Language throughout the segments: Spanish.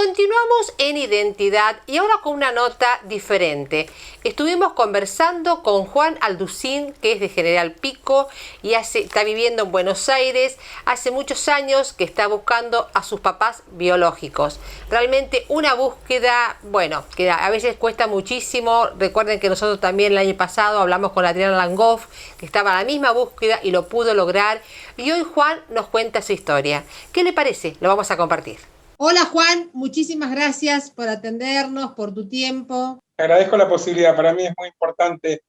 continuamos en identidad y ahora con una nota diferente. Estuvimos conversando con Juan Alducín, que es de General Pico y está viviendo en Buenos Aires. Hace muchos años que está buscando a sus papás biológicos. Realmente una búsqueda, bueno, que a veces cuesta muchísimo. Recuerden que nosotros también el año pasado hablamos con Adriana Langoff, que estaba en la misma búsqueda y lo pudo lograr. Y hoy Juan nos cuenta su historia. ¿Qué le parece? Lo vamos a compartir. Hola Juan, muchísimas gracias por atendernos, por tu tiempo. Te agradezco la posibilidad, para mí es muy importante.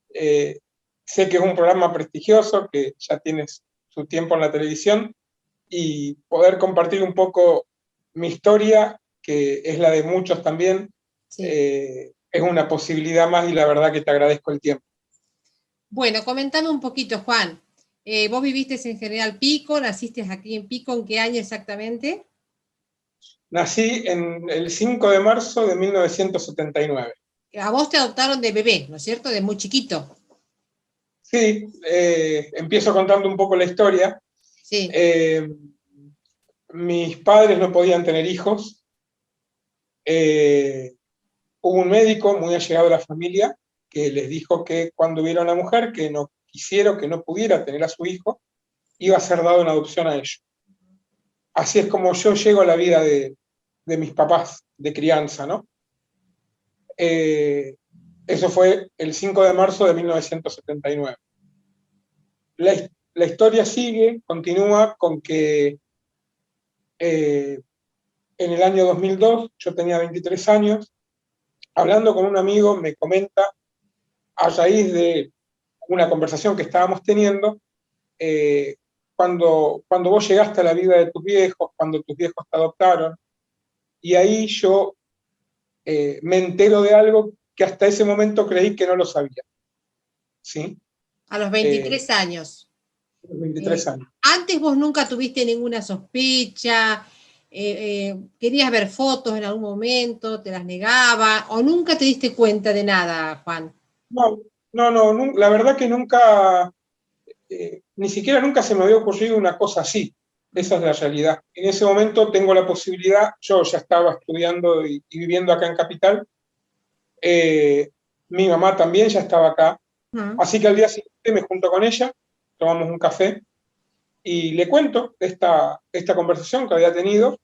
Sé que es un programa prestigioso, que ya tienes su tiempo en la televisión, y poder compartir un poco mi historia, que es la de muchos también, sí. Es una posibilidad más y la verdad que te agradezco el tiempo. Bueno, comentame un poquito, Juan. Vos viviste en General Pico, naciste aquí en Pico, ¿en qué año exactamente? Nací en el 5 de marzo de 1979. A vos te adoptaron de bebé, ¿no es cierto? De muy chiquito. Sí, empiezo contando un poco la historia. Sí. Mis padres no podían tener hijos. Hubo un médico muy allegado a la familia que les dijo que cuando hubiera una mujer que no quisiera o que no pudiera tener a su hijo, iba a ser dado en adopción a ellos. Así es como yo llego a la vida de mis papás, de crianza, ¿no? Eso fue el 5 de marzo de 1979. La historia sigue, continúa con que en el año 2002, yo tenía 23 años, hablando con un amigo, me comenta, a raíz de una conversación que estábamos teniendo, cuando vos llegaste a la vida de tus viejos, cuando tus viejos te adoptaron, y ahí yo me entero de algo que hasta ese momento creí que no lo sabía. ¿Sí? A los 23 años. 23 años. Antes vos nunca tuviste ninguna sospecha, querías ver fotos en algún momento, te las negaba, o nunca te diste cuenta de nada, Juan. No, la verdad que nunca, ni siquiera nunca se me había ocurrido una cosa así. Esa es la realidad. En ese momento tengo la posibilidad, yo ya estaba estudiando y viviendo acá en Capital, mi mamá también ya estaba acá, así que al día siguiente me junto con ella, tomamos un café y le cuento esta conversación que había tenido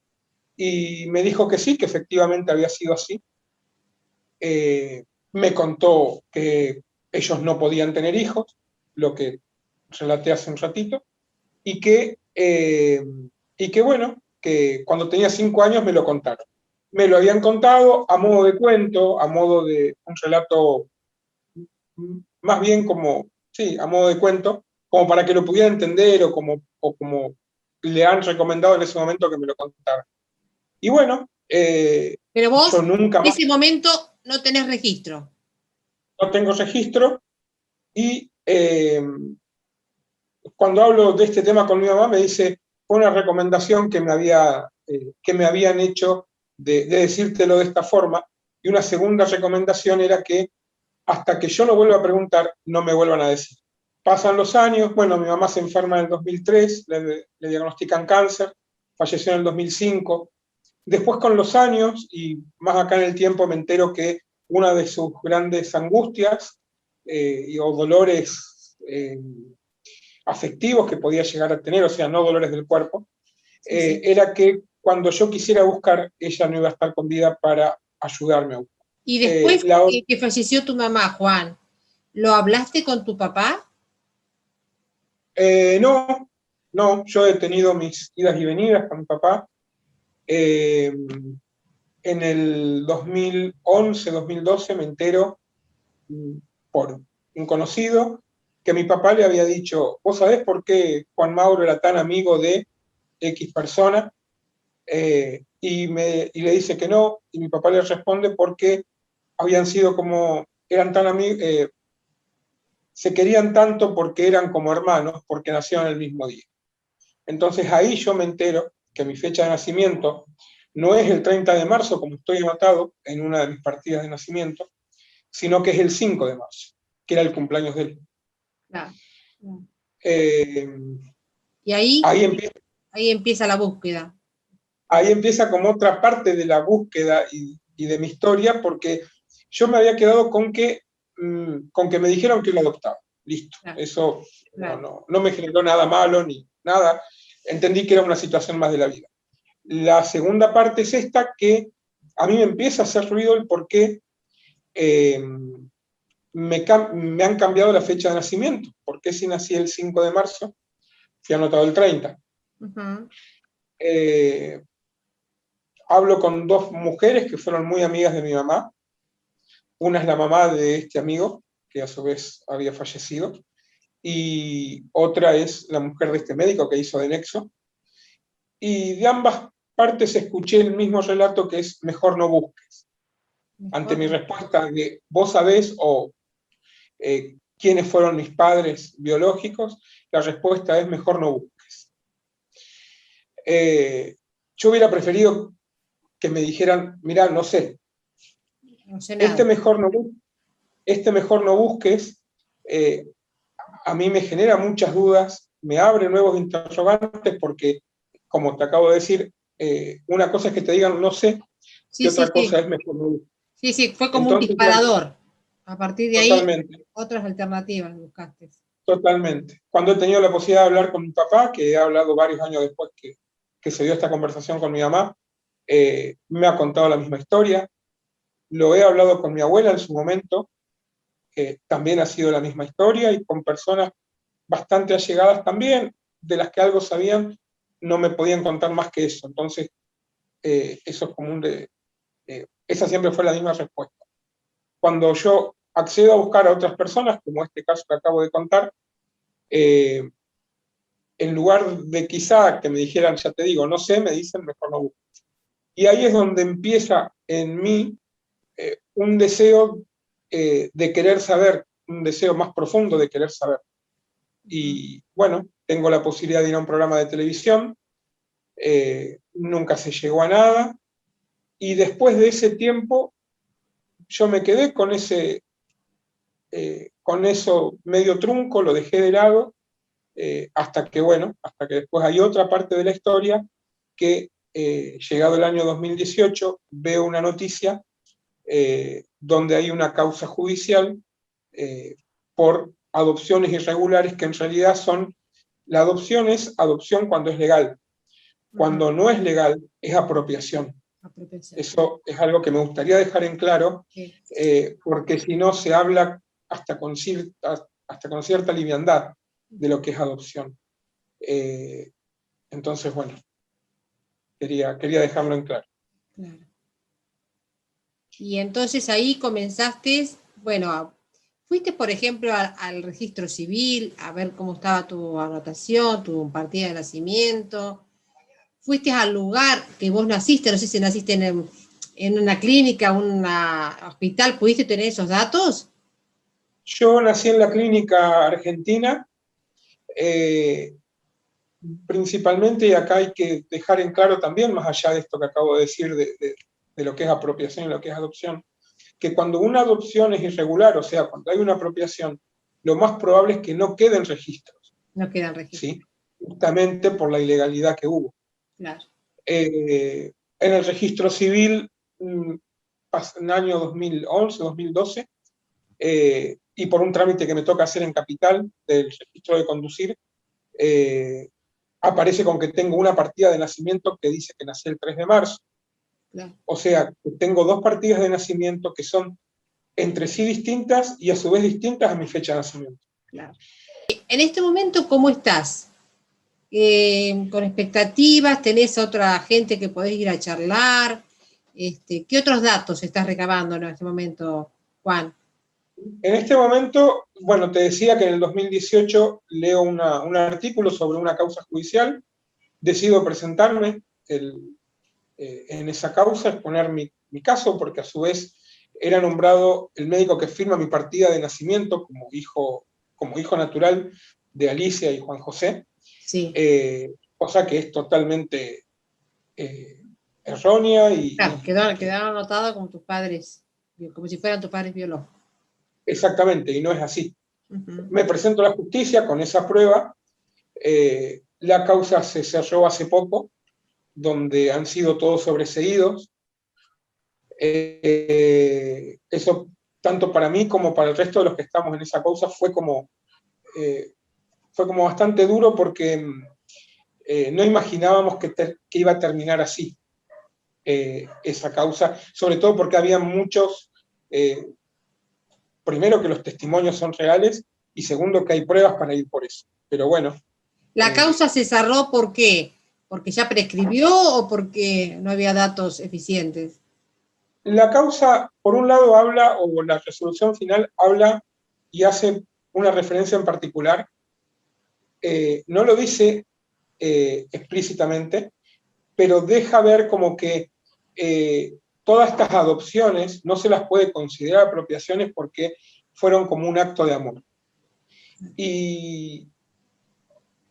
y me dijo que sí, que efectivamente había sido así. Me contó que ellos no podían tener hijos, lo que relaté hace un ratito, y que bueno, que cuando tenía 5 años me lo contaron. Me lo habían contado a modo de cuento, a modo de un relato, más bien como, sí, a modo de cuento, como para que lo pudiera entender o como le han recomendado en ese momento que me lo contara. Y bueno, pero vos yo nunca en ese momento no tenés registro. No tengo registro y cuando hablo de este tema con mi mamá me dice, fue una recomendación que me habían hecho de decírtelo de esta forma, y una segunda recomendación era que hasta que yo no vuelva a preguntar, no me vuelvan a decir. Pasan los años, bueno, mi mamá se enferma en el 2003, le diagnostican cáncer, falleció en el 2005. Después con los años, y más acá en el tiempo, me entero que una de sus grandes angustias o dolores afectivos que podía llegar a tener, o sea, no dolores del cuerpo, sí. Era que cuando yo quisiera buscar, ella no iba a estar con vida para ayudarme a buscar. Y después que falleció tu mamá, Juan, ¿lo hablaste con tu papá? No, yo he tenido mis idas y venidas con mi papá. En el 2011, 2012 me entero por un conocido que mi papá le había dicho, ¿vos sabés por qué Juan Mauro era tan amigo de X persona? Y le dice que no, y mi papá le responde porque habían sido eran tan amigos, se querían tanto porque eran como hermanos, porque nacieron el mismo día. Entonces ahí yo me entero que mi fecha de nacimiento no es el 30 de marzo, como estoy anotado en una de mis partidas de nacimiento, sino que es el 5 de marzo, que era el cumpleaños de él. Claro. Y ahí empieza la búsqueda. ahí empieza como otra parte de la búsqueda y de mi historia, porque yo me había quedado con que me dijeron que lo adoptaba. Listo. Claro. Eso Claro. no me generó nada malo ni nada. Entendí que era una situación más de la vida. La segunda parte es esta, que a mí me empieza a hacer ruido el por qué me han cambiado la fecha de nacimiento. ¿Por qué si nací el 5 de marzo fui anotado el 30? Ujú. Hablo con dos mujeres que fueron muy amigas de mi mamá. Una es la mamá de este amigo, que a su vez había fallecido, y otra es la mujer de este médico que hizo de nexo. Y de ambas partes escuché el mismo relato, que es mejor no busques. Ante mi respuesta de vos sabés o quiénes fueron mis padres biológicos, la respuesta es mejor no busques. Yo hubiera preferido que me dijeran, mirá, no sé, No sé nada. este mejor no busques, a mí me genera muchas dudas, me abre nuevos interrogantes, porque, como te acabo de decir, una cosa es que te digan no sé, y Sí, sí, otra cosa sí. es mejor no busques. Sí, sí, fue como un Entonces, bueno, disparador. A partir de ahí, totalmente. otras alternativas buscaste. Totalmente. Cuando he tenido la posibilidad de hablar con mi papá, que he hablado varios años después que se dio esta conversación con mi mamá, me ha contado la misma historia. Lo he hablado con mi abuela en su momento, también ha sido la misma historia, y con personas bastante allegadas también, de las que algo sabían, no me podían contar más que eso. Entonces, eso es común esa siempre fue la misma respuesta. Cuando yo accedo a buscar a otras personas, como este caso que acabo de contar, en lugar de quizá que me dijeran, ya te digo, no sé, me dicen, mejor no busques. Y ahí es donde empieza en mí un deseo de querer saber, un deseo más profundo de querer saber. Y bueno, tengo la posibilidad de ir a un programa de televisión, nunca se llegó a nada, y después de ese tiempo yo me quedé con eso medio trunco, lo dejé de lado, hasta que después hay otra parte de la historia que, llegado el año 2018, veo una noticia donde hay una causa judicial por adopciones irregulares, que en realidad la adopción es adopción cuando es legal. Cuando no es legal, es apropiación. Eso es algo que me gustaría dejar en claro, porque si no se habla hasta con cierta liviandad de lo que es adopción. Entonces, bueno, quería dejarlo en claro. Claro. Y entonces ahí comenzaste, bueno, fuiste, por ejemplo, al registro civil a ver cómo estaba tu anotación, tu partida de nacimiento. Fuiste al lugar que vos naciste, no sé si naciste en una clínica, un hospital, ¿pudiste tener esos datos? Yo nací en la clínica argentina, principalmente, y acá hay que dejar en claro también, más allá de esto que acabo de decir, de lo que es apropiación y lo que es adopción, que cuando una adopción es irregular, o sea, cuando hay una apropiación, lo más probable es que no queden registros. No quedan registros. ¿Sí? Justamente por la ilegalidad que hubo. Claro. En el registro civil, en el año 2011, 2012, y por un trámite que me toca hacer en Capital, del registro de conducir, aparece con que tengo una partida de nacimiento que dice que nací el 3 de marzo. Claro. O sea, que tengo dos partidas de nacimiento que son entre sí distintas y a su vez distintas a mi fecha de nacimiento. Claro. En este momento, ¿cómo estás? ¿Con expectativas? ¿Tenés a otra gente que podés ir a charlar? ¿Qué otros datos estás recabando en este momento, Juan? En este momento, bueno, te decía que en el 2018 leo un artículo sobre una causa judicial, decido presentarme en esa causa, exponer mi caso, porque a su vez era nombrado el médico que firma mi partida de nacimiento como hijo natural de Alicia y Juan José, sí. Cosa que es totalmente errónea. Claro, quedaron anotados como tus padres, como si fueran tus padres biológicos. Exactamente, y no es así. Me presento a la justicia con esa prueba, la causa se cerró hace poco, donde han sido todos sobreseídos. Eso, tanto para mí como para el resto de los que estamos en esa causa, fue como bastante duro porque no imaginábamos que iba a terminar así esa causa, sobre todo porque había muchos, primero que los testimonios son reales y segundo que hay pruebas para ir por eso. Pero bueno. ¿La causa se cerró por qué? ¿Porque ya prescribió o porque no había datos eficientes? La causa, por un lado, habla, o la resolución final habla y hace una referencia en particular. No lo dice explícitamente, pero deja ver como que todas estas adopciones no se las puede considerar apropiaciones porque fueron como un acto de amor.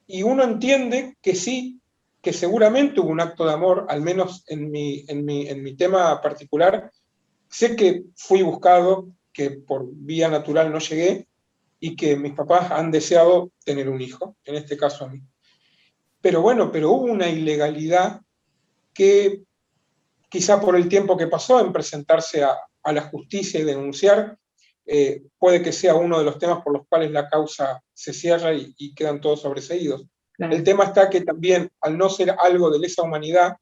Y uno entiende que sí, que seguramente hubo un acto de amor, al menos en mi tema particular. Sé que fui buscado, que por vía natural no llegué, y que mis papás han deseado tener un hijo, en este caso a mí. Pero bueno, hubo una ilegalidad que quizá por el tiempo que pasó en presentarse a la justicia y denunciar, puede que sea uno de los temas por los cuales la causa se cierra y quedan todos sobreseídos. Claro. El tema está que también, al no ser algo de lesa humanidad,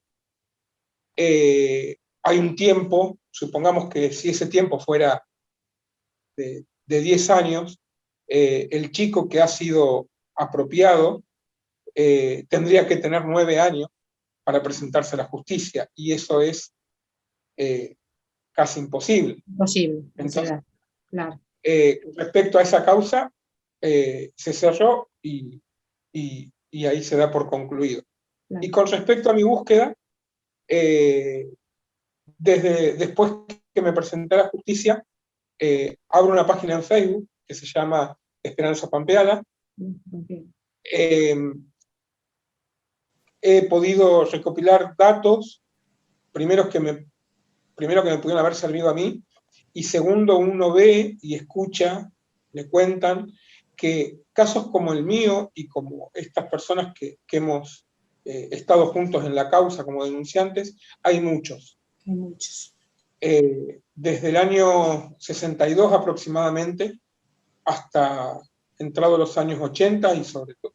hay un tiempo, supongamos que si ese tiempo fuera de 10 años, el chico que ha sido apropiado tendría que tener 9 años para presentarse a la justicia, y eso es casi imposible. Imposible. Entonces, claro. Respecto a esa causa, se cerró y ahí se da por concluido. Claro. Y con respecto a mi búsqueda, después que me presenté a la justicia, abro una página en Facebook que se llama Esperanza Pampeana. Okay. He podido recopilar datos, primero que me pudieron haber servido a mí, y segundo, uno ve y escucha, le cuentan, que casos como el mío y como estas personas que hemos estado juntos en la causa como denunciantes, hay muchos. Hay muchos. Desde el año 62 aproximadamente, hasta entrado los años 80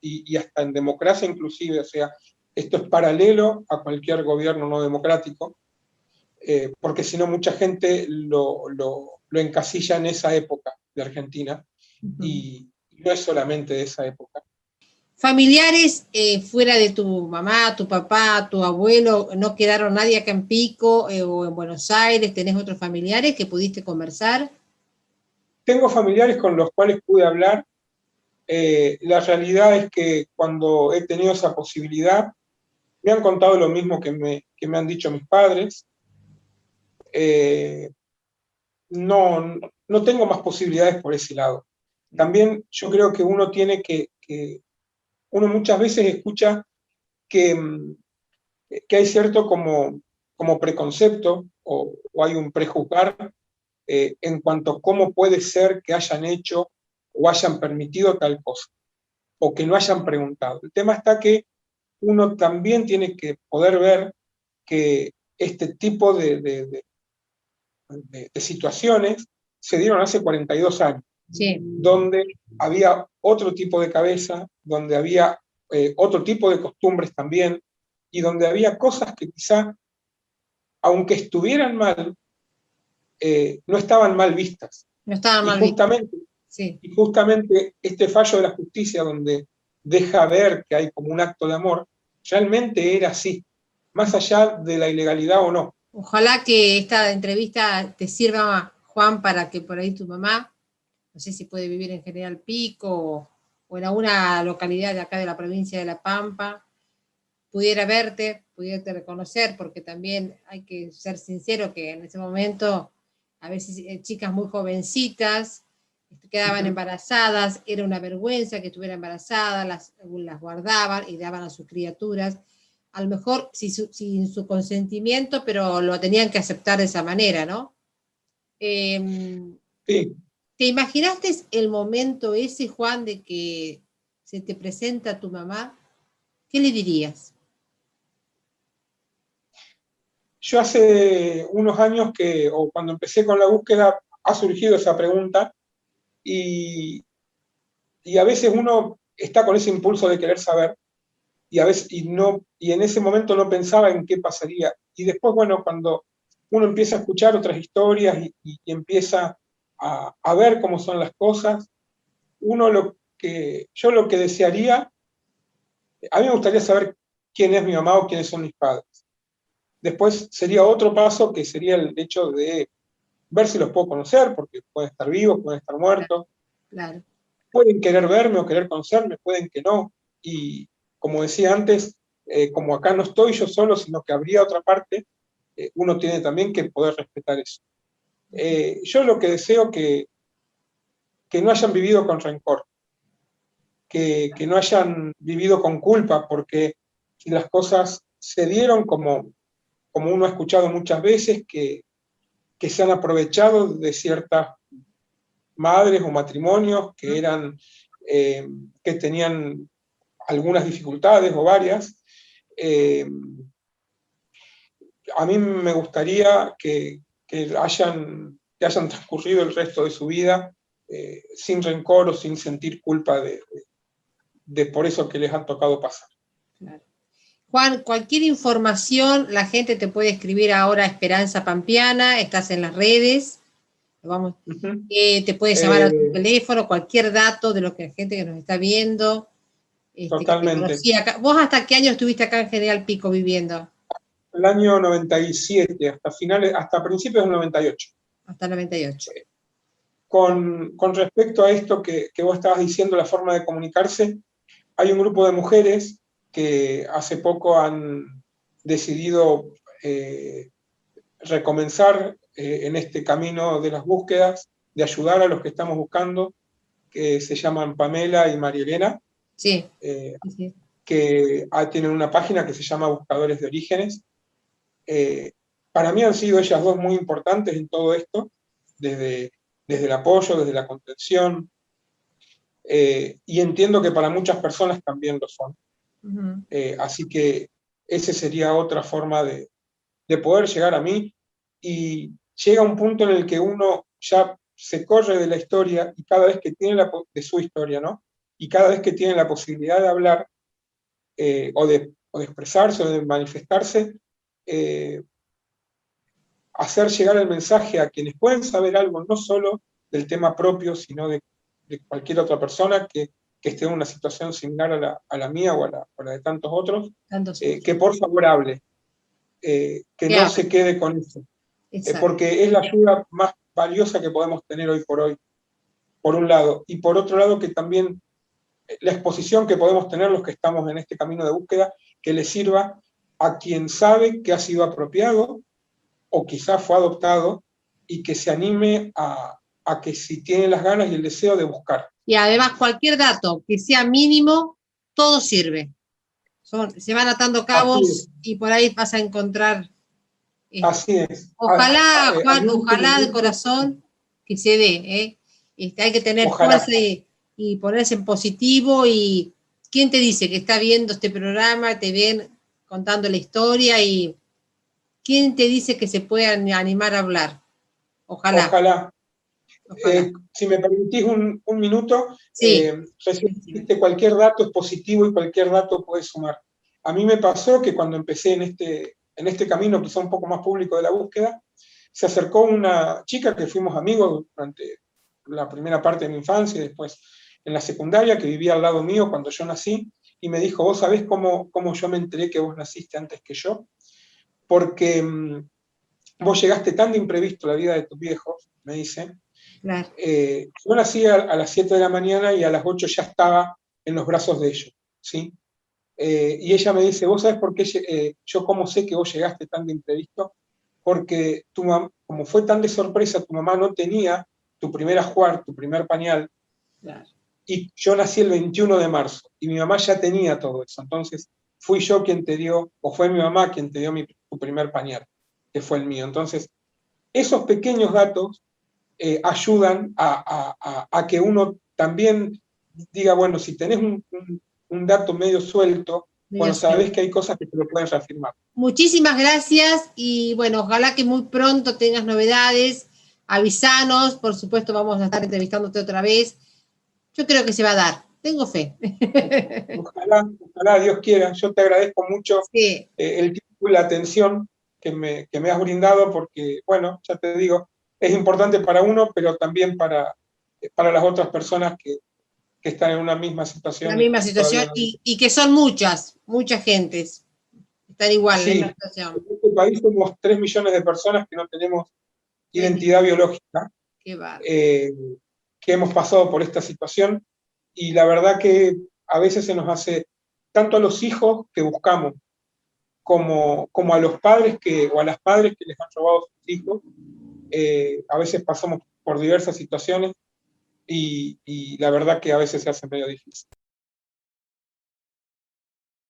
y hasta en democracia inclusive, o sea, esto es paralelo a cualquier gobierno no democrático, porque si no mucha gente lo encasilla en esa época de Argentina, y no es solamente de esa época. ¿Familiares fuera de tu mamá, tu papá, tu abuelo, no quedaron nadie acá en Pico o en Buenos Aires? ¿Tenés otros familiares que pudiste conversar? Tengo familiares con los cuales pude hablar. La realidad es que cuando he tenido esa posibilidad, me han contado lo mismo que me han dicho mis padres. No tengo más posibilidades por ese lado. También yo creo que uno tiene uno muchas veces escucha que hay cierto como preconcepto o hay un prejuzgar en cuanto a cómo puede ser que hayan hecho o hayan permitido tal cosa, o que no hayan preguntado. El tema está que uno también tiene que poder ver que este tipo de situaciones se dieron hace 42 años, sí, donde había otro tipo de cabeza, donde había otro tipo de costumbres también, y donde había cosas que quizá, aunque estuvieran mal, no estaban mal vistas. No estaban mal justamente, vistas. Sí. Y justamente este fallo de la justicia, donde deja ver que hay como un acto de amor, realmente era así, más allá de la ilegalidad o no. Ojalá que esta entrevista te sirva, Juan, para que por ahí tu mamá, no sé si puede vivir en General Pico o en alguna localidad de acá de la provincia de La Pampa, pudiera verte, pudiera reconocer, porque también hay que ser sincero que en ese momento a veces chicas muy jovencitas quedaban embarazadas, era una vergüenza que estuviera embarazada, las guardaban y daban a sus criaturas, a lo mejor sin su consentimiento, pero lo tenían que aceptar de esa manera, ¿no? Sí. ¿Te imaginaste el momento ese, Juan, de que se te presenta tu mamá? ¿Qué le dirías? Yo hace unos años o cuando empecé con la búsqueda, ha surgido esa pregunta y a veces uno está con ese impulso de querer saber y a veces y en ese momento no pensaba en qué pasaría. Y después, bueno, cuando uno empieza a escuchar otras historias y empieza a ver cómo son las cosas, yo lo que desearía, a mí me gustaría saber quién es mi mamá o quiénes son mis padres. Después sería otro paso que sería el hecho de ver si los puedo conocer, porque pueden estar vivos, pueden estar muertos. Claro. Pueden querer verme o querer conocerme, pueden que no. Y como decía antes, como acá no estoy yo solo, sino que habría otra parte, uno tiene también que poder respetar eso. Yo lo que deseo que no hayan vivido con rencor, que no hayan vivido con culpa, porque las cosas se dieron como uno ha escuchado muchas veces, que se han aprovechado de ciertas madres o matrimonios que tenían algunas dificultades o varias. A mí me gustaría que hayan transcurrido el resto de su vida sin rencor o sin sentir culpa de por eso que les han tocado pasar. Claro. Juan, cualquier información, la gente te puede escribir ahora a Esperanza Pampiana, estás en las redes, te puede llamar a tu teléfono, cualquier dato de lo que la gente que nos está viendo. Totalmente. ¿Vos hasta qué año estuviste acá en General Pico viviendo? El año 97, hasta principios del 98. Hasta el 98. Con respecto a esto que vos estabas diciendo, la forma de comunicarse, hay un grupo de mujeres que hace poco han decidido recomenzar en este camino de las búsquedas, de ayudar a los que estamos buscando, que se llaman Pamela y María Elena, sí. Que tienen una página que se llama Buscadores de Orígenes. Para mí han sido ellas dos muy importantes en todo esto, desde el apoyo, desde la contención, y entiendo que para muchas personas también lo son. Así que esa sería otra forma de poder llegar a mí, y llega un punto en el que uno ya se corre de la historia y cada vez que tiene de su historia, ¿no? Y cada vez que tiene la posibilidad de hablar o de expresarse o de manifestarse, hacer llegar el mensaje a quienes pueden saber algo, no solo del tema propio, sino de cualquier otra persona que esté en una situación similar a la mía o a la de tantos otros, que por favor hable, que no se quede con eso, porque es la ayuda más valiosa que podemos tener hoy por hoy, por un lado, y por otro lado que también la exposición que podemos tener los que estamos en este camino de búsqueda, que le sirva a quien sabe que ha sido apropiado o quizás fue adoptado, y que se anime a que si tiene las ganas y el deseo de buscar. Y además cualquier dato que sea mínimo, todo sirve. Se van atando cabos y por ahí vas a encontrar. Así es. Ojalá, Juan, ojalá de corazón que se dé. Hay que tener fuerza y ponerse en positivo. Y ¿quién te dice que está viendo este programa, te ven contando la historia? Y ¿quién te dice que se puedan animar a hablar? Ojalá. Si me permitís un minuto, sí. Recién cualquier dato es positivo y cualquier dato puede sumar. A mí me pasó que cuando empecé en este camino, quizá un poco más público de la búsqueda, se acercó una chica que fuimos amigos durante la primera parte de mi infancia y después en la secundaria, que vivía al lado mío cuando yo nací, y me dijo: ¿vos sabés cómo yo me enteré que vos naciste antes que yo? Porque vos llegaste tan de imprevisto a la vida de tus viejos, me dice. Claro. Yo nací a las 7 de la mañana y a las 8 ya estaba en los brazos de ellos, ¿sí? Y ella me dice: ¿vos sabés por qué yo cómo sé que vos llegaste tan de imprevisto? Porque como fue tan de sorpresa, tu mamá no tenía tu primer ajuar, tu primer pañal, claro. Y yo nací el 21 de marzo, y mi mamá ya tenía todo eso. Entonces fui yo quien te dio, o fue mi mamá quien te dio tu primer pañal, que fue el mío. Entonces, esos pequeños datos ayudan a que uno también diga, bueno, si tenés un dato medio suelto, bueno, sabés que hay cosas que te lo pueden reafirmar. Muchísimas gracias y bueno, ojalá que muy pronto tengas novedades, avísanos, por supuesto vamos a estar entrevistándote otra vez. Yo creo que se va a dar, tengo fe. Ojalá Dios quiera. Yo te agradezco mucho Sí. el tiempo y la atención que me has brindado, porque, bueno, ya te digo, es importante para uno, pero también para las otras personas que están en una misma situación. La misma situación no... y que son muchas gentes. Están igual sí, en la situación. En este país somos 3 millones de personas que no tenemos identidad biológica, que hemos pasado por esta situación, y la verdad que a veces se nos hace, tanto a los hijos que buscamos, como a los padres o a las padres que les han robado a sus hijos, a veces pasamos por diversas situaciones y la verdad que a veces se hace medio difícil.